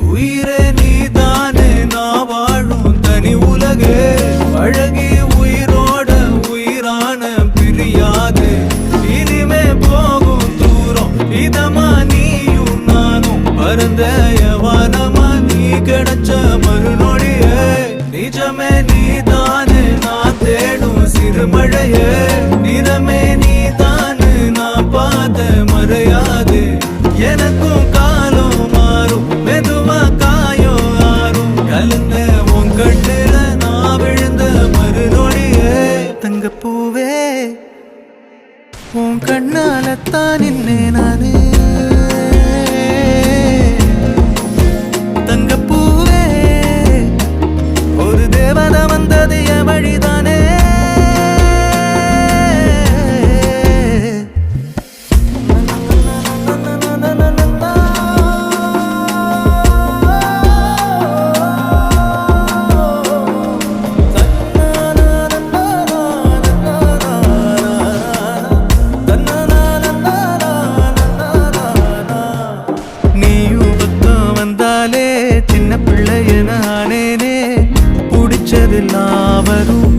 உயிரே நீதானே நான் வாழும் தனி உலகே அழகி உயிரோட உயிரான பிரியாது இனிமே போகும் தூரம் இதமா நீயும் நானும் பரந்த யவானமா நீ கிடைச்ச மறுநொடியே நிஜமே நீதானே நான் தேடும் சிறுமழையே நிறமே நீதானே நான் பார்த்த மறையாது எனக்கும் காலம் மாறும் மெதுவா காயோ ஆறும் கலந்த உன் கண்ணுல நான் விழுந்த மறுநொடியே தங்கப்பூவே உன் கண்ணாலத்தான் நின்னே நானே தங்கப்பூவே ஒரு தேவதை வந்தது என் வழிதானே சின்ன பிள்ளைய நானேனே பிடிச்சதெல்லாம் வரும்